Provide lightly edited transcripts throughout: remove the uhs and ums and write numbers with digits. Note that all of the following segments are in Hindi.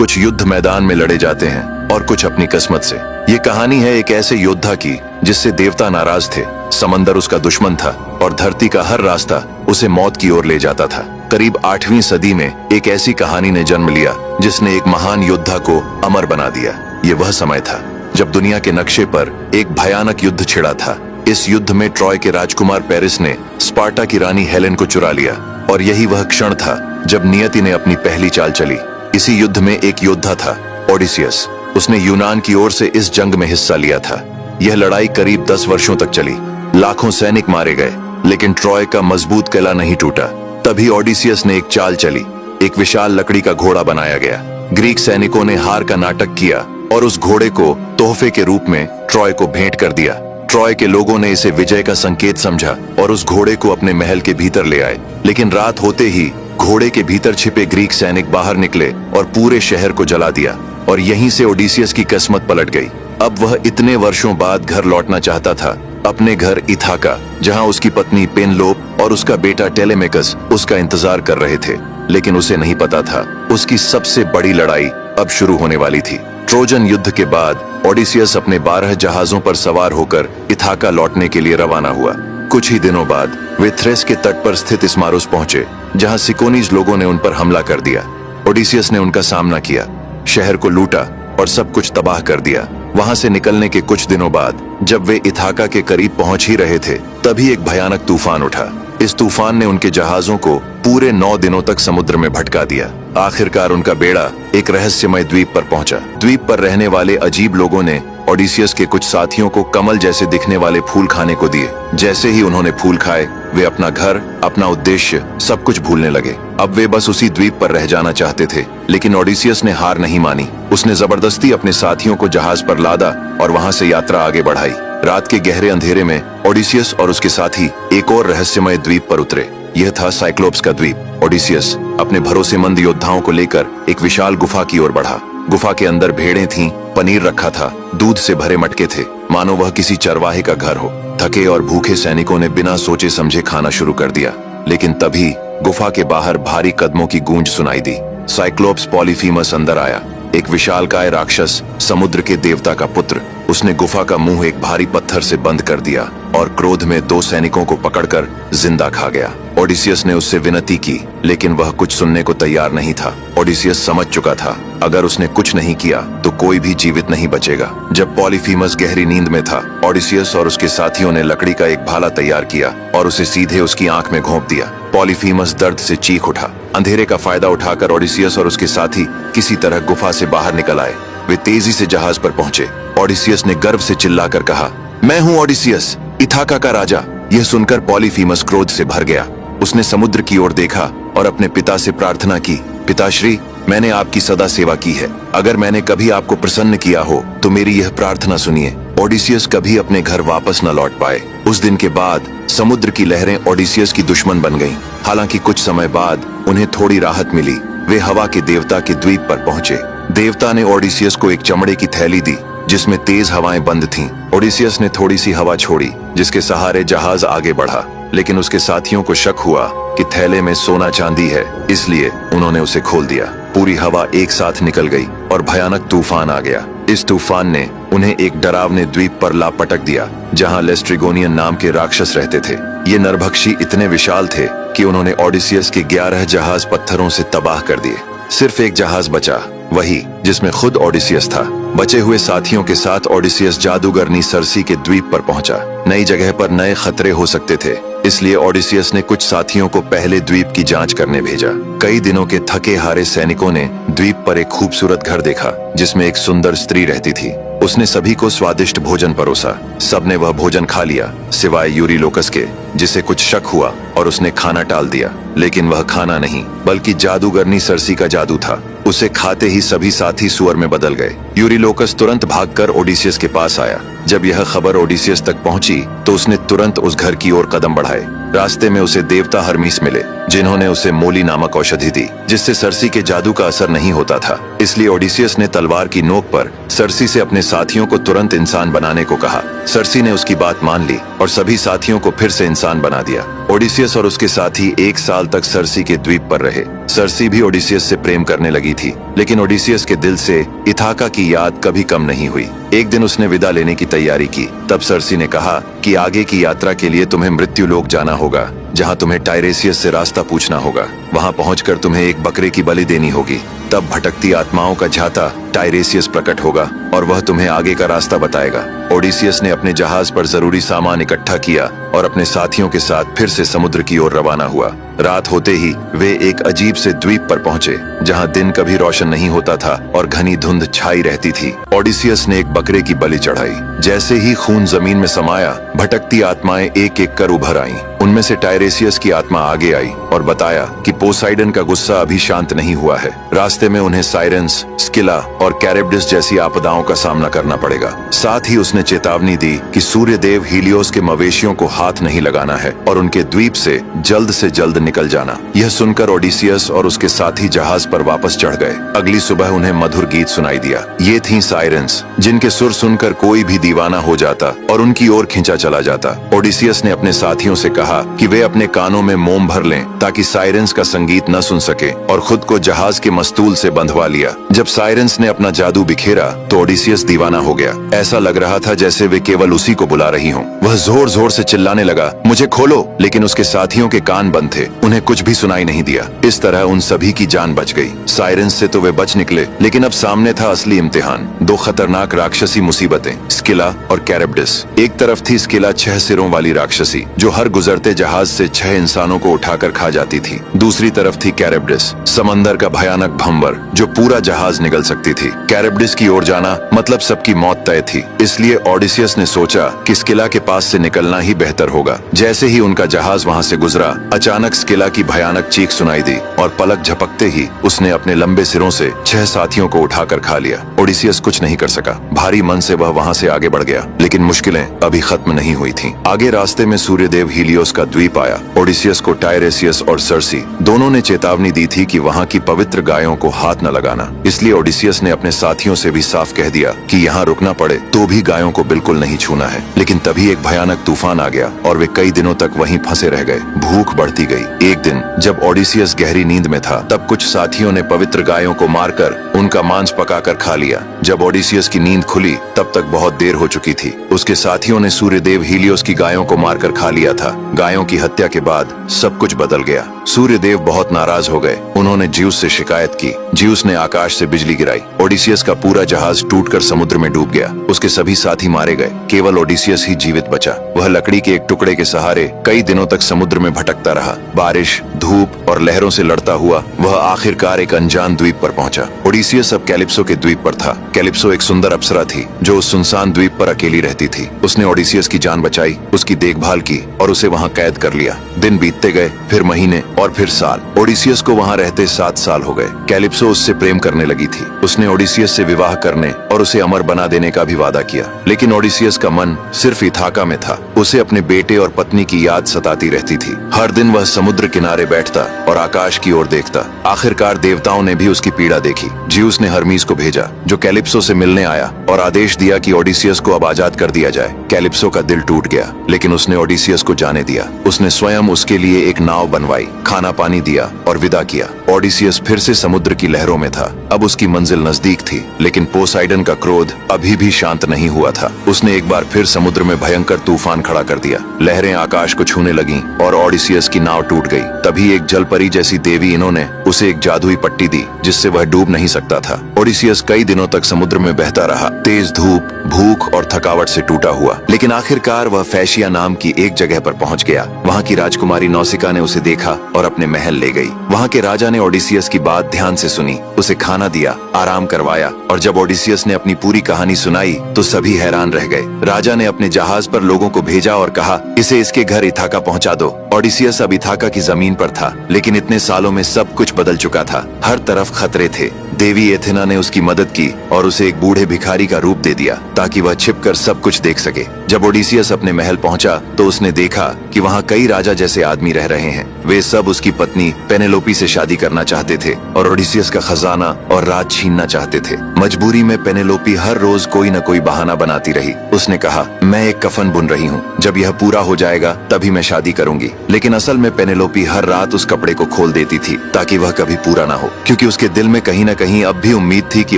कुछ युद्ध मैदान में लड़े जाते हैं और कुछ अपनी किस्मत से। ये कहानी है एक ऐसे योद्धा की जिससे देवता नाराज थे, समंदर उसका दुश्मन था और धरती का हर रास्ता उसे मौत की ओर ले जाता था। करीब 8वीं सदी में एक ऐसी कहानी ने जन्म लिया जिसने एक महान योद्धा को अमर बना दिया। ये वह समय था जब दुनिया के नक्शे पर एक भयानक युद्ध छिड़ा था। इस युद्ध में ट्रॉय के राजकुमार पेरिस ने स्पार्टा की रानी हेलेन को चुरा लिया और यही वह क्षण था जब नियति ने अपनी पहली चाल चली। इसी युद्ध में एक योद्धा था, ओडिसियस। उसने यूनान की ओर से इस जंग में हिस्सा लिया था। यह लड़ाई करीब 10 वर्षों तक चली। लाखों सैनिक मारे गए, लेकिन ट्रॉय का मजबूत किला नहीं टूटा। तभी ओडिसियस ने एक चाल चली। एक विशाल लकड़ी का घोड़ा बनाया गया। ग्रीक सैनिकों ने हार का नाटक किया और उस घोड़े को तोहफे के रूप में ट्रॉय को भेंट कर दिया। ट्रॉय के लोगों ने इसे विजय का संकेत समझा और उस घोड़े को अपने महल के भीतर ले आए। लेकिन रात होते ही घोड़े के भीतर छिपे ग्रीक सैनिक बाहर निकले और पूरे शहर को जला दिया और यहीं से ओडिसियस की किस्मत पलट गई। अब वह इतने वर्षों बाद घर लौटना चाहता था, अपने घर इथाका, जहां उसकी पत्नी पेनलोप और उसका बेटा टेलेमेकस उसका इंतजार कर रहे थे। लेकिन उसे नहीं पता था उसकी सबसे बड़ी लड़ाई अब शुरू होने वाली थी। ट्रोजन युद्ध के बाद ओडिसियस अपने 12 जहाजों पर सवार होकर इथाका लौटने के लिए रवाना हुआ। कुछ ही दिनों बाद वे थ्रेस के तट पर स्थित इस्मारुस पहुंचे, जहां सिकोनीज लोगों ने उन पर हमला कर दिया। ओडिसियस ने उनका सामना किया, शहर को लूटा और सब कुछ तबाह कर दिया। वहां से निकलने के कुछ दिनों बाद जब वे इथाका के करीब पहुंच ही रहे थे, तभी एक भयानक तूफान उठा। इस तूफान ने उनके जहाजों को पूरे 9 दिनों तक समुद्र में भटका दिया। आखिरकार उनका बेड़ा एक रहस्यमय द्वीप पर पहुंचा। द्वीप पर रहने वाले अजीब लोगों ने ओडिसियस के कुछ साथियों को कमल जैसे दिखने वाले फूल खाने को दिए। जैसे ही उन्होंने फूल खाए, वे अपना घर, अपना उद्देश्य, सब कुछ भूलने लगे। अब वे बस उसी द्वीप पर रह जाना चाहते थे। लेकिन ओडिसियस ने हार नहीं मानी। उसने जबरदस्ती अपने साथियों को जहाज पर लादा और वहां से यात्रा आगे बढ़ाई। रात के गहरे अंधेरे में ओडिसियस और उसके साथी एक और रहस्यमय द्वीप पर उतरे। यह था साइक्लोप्स का द्वीप। ओडिसियस अपने भरोसेमंद योद्धाओं को लेकर एक विशाल गुफा की ओर बढ़ा। गुफा के अंदर भेड़ें थीं, पनीर रखा था, दूध से भरे मटके थे, मानो वह किसी चरवाहे का घर हो। थके और भूखे सैनिकों ने बिना सोचे समझे खाना शुरू कर दिया। लेकिन तभी गुफा के बाहर भारी कदमों की गूंज सुनाई दी। साइक्लोप्स पॉलीफीमस अंदर आया, एक विशालकाय राक्षस, समुद्र के देवता का पुत्र। उसने गुफा का मुंह एक भारी पत्थर से बंद कर दिया और क्रोध में 2 सैनिकों को पकड़कर जिंदा खा गया। ओडिसियस ने उससे विनती की, लेकिन वह कुछ सुनने को तैयार नहीं था। ओडिसियस समझ चुका था, अगर उसने कुछ नहीं किया तो कोई भी जीवित नहीं बचेगा। जब पॉलीफीमस गहरी नींद में था, ओडिसियस और उसके साथियों ने लकड़ी का एक भाला तैयार किया और उसे सीधे उसकी आंख में घोंप दिया। पॉलीफीमस दर्द से चीख उठा। अंधेरे का फायदा उठाकर ओडिसियस और उसके साथी किसी तरह गुफा से बाहर निकल आए। वे तेजी से जहाज पर पहुंचे। ओडिसियस ने गर्व से चिल्लाकर कहा, मैं हूं ओडिसियस, इथाका का राजा। यह सुनकर पॉलीफीमस क्रोध से भर गया। उसने समुद्र की ओर देखा और अपने पिता से प्रार्थना की, पिताश्री, मैंने आपकी सदा सेवा की है। अगर मैंने कभी आपको प्रसन्न किया हो तो मेरी यह प्रार्थना सुनिए। ओडिसियस कभी अपने घर वापस न लौट पाए। उस दिन के बाद समुद्र की लहरें ओडिसियस की दुश्मन बन गईं। हालांकि कुछ समय बाद उन्हें थोड़ी राहत मिली। वे हवा के देवता के द्वीप पर पहुंचे। देवता ने ओडिसियस को एक चमड़े की थैली दी जिसमें तेज हवाएं बंद थीं। ओडिसियस ने थोड़ी सी हवा छोड़ी, जिसके सहारे जहाज आगे बढ़ा। लेकिन उसके साथियों को शक हुआ कि थैले में सोना चांदी है, इसलिए उन्होंने उसे खोल दिया। पूरी हवा एक साथ निकल गई और भयानक तूफान आ गया। इस तूफान ने उन्हें एक डरावने द्वीप पर ला पटक दिया, जहां लेस्ट्रिगोनियन नाम के राक्षस रहते थे। ये नरभक्षी इतने विशाल थे कि उन्होंने ओडिसियस के 11 जहाज पत्थरों से तबाह कर दिए। सिर्फ एक जहाज बचा, वही जिसमें खुद ओडिसियस था। बचे हुए साथियों के साथ ओडिसियस जादूगरनी सर्सी के द्वीप पर पहुंचा। नई जगह पर नए खतरे हो सकते थे, इसलिए ओडिसियस ने कुछ साथियों को पहले द्वीप की जांच करने भेजा। कई दिनों के थके हारे सैनिकों ने द्वीप पर एक खूबसूरत घर देखा जिसमें एक सुंदर स्त्री रहती थी। उसने सभी को स्वादिष्ट भोजन परोसा। सबने वह भोजन खा लिया, सिवाय यूरिलोकस के, जिसे कुछ शक हुआ और उसने खाना टाल दिया। लेकिन वह खाना नहीं, बल्कि जादूगरनी सर्सी का जादू था। उसे खाते ही सभी साथी सुअर में बदल गए। यूरिलोकस तुरंत भागकर ओडिसियस के पास आया। जब यह खबर ओडिसियस तक पहुंची तो उसने तुरंत उस घर की ओर कदम बढ़ाए। रास्ते में उसे देवता हर्मीस मिले, जिन्होंने उसे मोली नामक औषधि दी, जिससे सर्सी के जादू का असर नहीं होता था। इसलिए ओडिसियस ने तलवार की नोक पर सर्सी से अपने साथियों को तुरंत इंसान बनाने को कहा। सर्सी ने उसकी बात मान ली और सभी साथियों को फिर से इंसान बना दिया। ओडिसियस और उसके साथी 1 साल तक सर्सी के द्वीप पर रहे। सर्सी भी ओडिसियस से प्रेम करने लगी थी, लेकिन ओडिसियस के दिल से इथाका की याद कभी कम नहीं हुई। एक दिन उसने विदा लेने की तैयारी की, तब सर्सी ने कहा कि आगे की यात्रा के लिए तुम्हें मृत्यु लोक जाना होगा, जहाँ तुम्हें टायरेसियस से रास्ता पूछना होगा। वहाँ पहुंचकर तुम्हें एक बकरे की बलि देनी होगी। तब भटकती आत्माओं का झाता टायरेसियस प्रकट होगा और वह तुम्हें आगे का रास्ता बताएगा। ओडिसियस ने अपने जहाज पर जरूरी सामान इकट्ठा किया और अपने साथियों के साथ फिर से समुद्र की ओर रवाना हुआ। रात होते ही वे एक अजीब से द्वीप पर पहुंचे, जहां दिन कभी रोशन नहीं होता था और घनी धुंध छाई रहती थी। ओडिसियस ने एक बकरे की बलि चढ़ाई। जैसे ही खून जमीन में समाया, भटकती आत्माएं एक एक कर उभर आईं। उनमें से टायरेसियस की आत्मा आगे आई और बताया कि पोसाइडन का गुस्सा अभी शांत नहीं हुआ है। रास्ते में उन्हें साइरेंस, स्किला और कैरिब्डिस जैसी आपदाओं का सामना करना पड़ेगा। साथ ही उसने चेतावनी दी कि सूर्य देव हीलियोस के मवेशियों को हाथ नहीं लगाना है और उनके द्वीप से जल्द निकल जाना। यह सुनकर ओडिसियस और उसके साथी जहाज पर वापस चढ़ गए। अगली सुबह उन्हें मधुर गीत सुनाई दिया। ये थीं साइरेंस, जिनके सुर सुनकर कोई भी दीवाना हो जाता और उनकी ओर खींचा चला जाता। ओडिसियस ने अपने साथियों से कहा कि वे अपने कानों में मोम भर लें ताकि साइरेंस का संगीत न सुन सके, और खुद को जहाज के मस्तूल से बंधवा लिया। जब साइरेंस ने अपना जादू बिखेरा तो ओडिसियस दीवाना हो गया। ऐसा लग रहा था जैसे वे केवल उसी को बुला रही हों। वह जोर जोर से चिल्लाने लगा, मुझे खोलो, लेकिन उसके साथियों के कान बंद थे, उन्हें कुछ भी सुनाई नहीं दिया। इस तरह उन सभी की जान बच गई। साइरेंस से तो वे बच निकले, लेकिन अब सामने था असली इम्तिहान। 2 खतरनाक राक्षसी मुसीबतें, स्किला और कैरिब्डिस। एक तरफ थी स्किला 6 सिरों वाली राक्षसी, जो हर गुजरते जहाज से 6 इंसानों को उठाकर खा जाती थी। दूसरी तरफ थी कैरिब्डिस, समंदर का भयानक भंवर, जो पूरा जहाज निगल सकती थी। कैरिब्डिस की ओर जाना मतलब सबकी मौत तय थी, इसलिए ओडिसियस ने सोचा कि स्किला के पास से निकलना ही बेहतर होगा। जैसे ही उनका जहाज वहां से गुजरा, अचानक स्किला की भयानक चीख सुनाई दी और पलक झपकते ही उसने अपने लंबे सिरों से 6 साथियों को उठाकर खा लिया। ओडिसियस कुछ नहीं कर सका। भारी मन से वह वहां से आगे बढ़ गया, लेकिन मुश्किलें अभी खत्म नहीं हुई थीं। आगे रास्ते में सूर्यदेव हीलियोस का द्वीप आया। ओडिसियस को टायरेसियस और सर्सी दोनों ने चेतावनी दी थी कि वहां की पवित्र गायों को हाथ न लगाना। इसलिए ओडिसियस ने अपने साथियों से भी साफ कह दिया कि यहाँ रुकना पड़े तो भी गायों को बिल्कुल नहीं छूना है। लेकिन तभी एक भयानक तूफान आ गया और वे कई दिनों तक वहीं फंसे रह गए। भूख बढ़ती गई। एक दिन जब ओडिसियस गहरी नींद में था, तब कुछ साथियों ने पवित्र गायों को मारकर उनका मांस पकाकर खा लिया। जब ओडिसियस की नींद खुली, तब तक बहुत देर हो चुकी थी। उसके साथियों ने सूर्यदेव हीलियोस की गायों को मारकर खा लिया था। गायों की हत्या के बाद सब कुछ बदल गया। सूर्यदेव बहुत नाराज हो गए। उन्होंने ज्यूस से शिकायत की। ज्यूस ने आकाश से बिजली गिराई। ओडिसियस का पूरा जहाज टूटकर समुद्र में डूब गया। उसके सभी साथी मारे गए। केवल ओडिसियस ही जीवित बचा। वह लकड़ी के एक टुकड़े के सहारे कई दिनों तक समुद्र में भटकता रहा। बारिश, धूप और लहरों से लड़ता हुआ वह आखिरकार एक अनजान द्वीप पर पहुंचा। ओडिसियस अब कैलिप्सो के द्वीप पर था। कैलिप्सो एक सुंदर अप्सरा थी, जो उस सुनसान द्वीप पर अकेली रहती थी। उसने ओडिसियस की जान बचाई, उसकी देखभाल की और उसे वहां कैद कर लिया। दिन बीतते गए, फिर महीने और फिर साल। ओडिसियस को वहां रहते 7 साल हो गए। कैलिप्सो उससे प्रेम करने लगी थी। उसने ओडिसियस से विवाह करने और उसे अमर बना देने का भी वादा किया। लेकिन ओडिसियस का मन सिर्फ इथाका में था। उसे अपने बेटे और पत्नी की याद सताती रहती थी। हर दिन वह समुद्र किनारे बैठता और आकाश की ओर देखता। आखिरकार देवताओं ने भी उसकी पीड़ा देखी। ज्यूस ने हर्मीस को भेजा, जो कैलिप्सो से मिलने आया और आदेश दिया कि ओडिसियस को अब आजाद कर दिया जाए। कैलिप्सो का दिल टूट गया, लेकिन उसने ओडिसियस को जाने दिया। उसने स्वयं उसके लिए एक नाव बनवाई, खाना पानी दिया और विदा किया। ओडिसियस फिर से समुद्र की लहरों में था। अब उसकी मंजिल नजदीक थी, लेकिन पोसाइडन का क्रोध अभी भी शांत नहीं हुआ था। उसने एक बार फिर समुद्र में भयंकर तूफान खड़ा कर दिया। लहरें आकाश को छूने लगीं और ओडिसियस की नाव टूट गई। तभी एक जलपरी जैसी देवी इन्होंने उसे एक जादुई पट्टी दी, जिससे वह डूब नहीं सकता था। ओडिसियस कई दिनों तक समुद्र में बहता रहा, तेज धूप, भूख और थकावट से टूटा हुआ। लेकिन आखिरकार वह फैशिया नाम की एक जगह पर पहुंच गया। वहां की राजकुमारी नौसिका ने उसे देखा और अपने महल ले गई। वहां के राजा ने ओडिसियस की बात ध्यान से सुनी, उसे खाना दिया, आराम करवाया और जब ओडिसियस ने अपनी पूरी कहानी सुनाई तो सभी हैरान रह गए। राजा ने अपने जहाज पर लोगों को भेजा और कहा, इसे इसके घर इथाका पहुंचा दो। ओडिसियस अब इथाका की जमीन पर था, लेकिन इतने सालों में सब कुछ बदल चुका था। हर तरफ खतरे थे। देवी एथेना ने उसकी मदद की और उसे एक बूढ़े भिखारी का रूप दे दिया ताकि वह छिपकर सब कुछ देख सके। जब ओडिसियस अपने महल पहुंचा तो उसने देखा कि वहाँ कई राजा जैसे आदमी रह रहे हैं। वे सब उसकी पत्नी पेनेलोपी से शादी करना चाहते थे और ओडिसियस का खजाना और राज छीनना चाहते थे। मजबूरी में पेनेलोपी हर रोज कोई न कोई बहाना बनाती रही। उसने कहा, मैं एक कफन बुन रही हूँ, जब यह पूरा हो जाएगा तभी मैं शादी करूंगी। लेकिन असल में पेनेलोपी हर रात उस कपड़े को खोल देती थी ताकि वह कभी पूरा ना हो, क्योंकि उसके दिल में कहीं न कहीं अब भी उम्मीद थी कि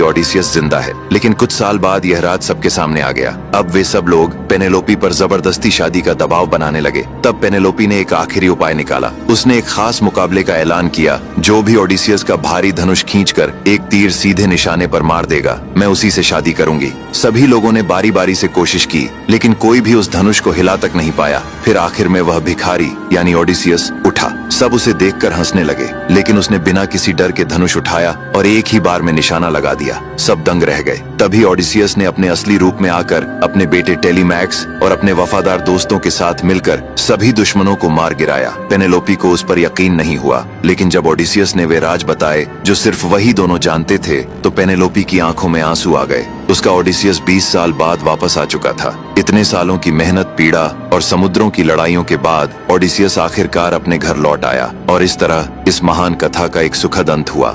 ओडिसियस जिंदा है। लेकिन कुछ साल बाद यह राज सबके सामने आ गया। अब वे सब लोग पेनेलोपी पर जबरदस्ती शादी का दबाव बनाने लगे। तब पेनेलोपी ने एक आखिरी उपाय निकाला। उसने एक खास मुकाबले का ऐलान किया। जो भी ओडिसियस का भारी धनुष खींचकर एक तीर सीधे निशाने पर मार देगा, मैं उसी से शादी करूंगी। सभी लोगों ने बारी बारी से कोशिश की, लेकिन कोई भी उस धनुष को हिला तक नहीं पाया। फिर आखिर में वह भिखारी यानी ओडिसियस उठा। सब उसे देखकर हंसने लगे, लेकिन उसने बिना किसी डर के धनुष उठाया और एक ही बार में निशाना लगा दिया। सब दंग रह गए। तभी ओडिसियस ने अपने असली रूप में आकर अपने बेटे टेलीमैक्स और अपने वफादार दोस्तों के साथ मिलकर सभी दुश्मनों को मार गिराया। पेनेलोपी को उस पर यकीन नहीं हुआ, लेकिन जब ओडिसियस ने वे राज बताए जो सिर्फ वही दोनों जानते थे, तो पेनेलोपी की आंखों में आंसू आ गए। उसका ओडिसियस 20 साल बाद वापस आ चुका था। इतने सालों की मेहनत, पीड़ा और समुद्रों की लड़ाइयों के बाद ओडिसियस आखिरकार अपने घर लौट आया और इस तरह इस महान कथा का एक सुखद अंत हुआ।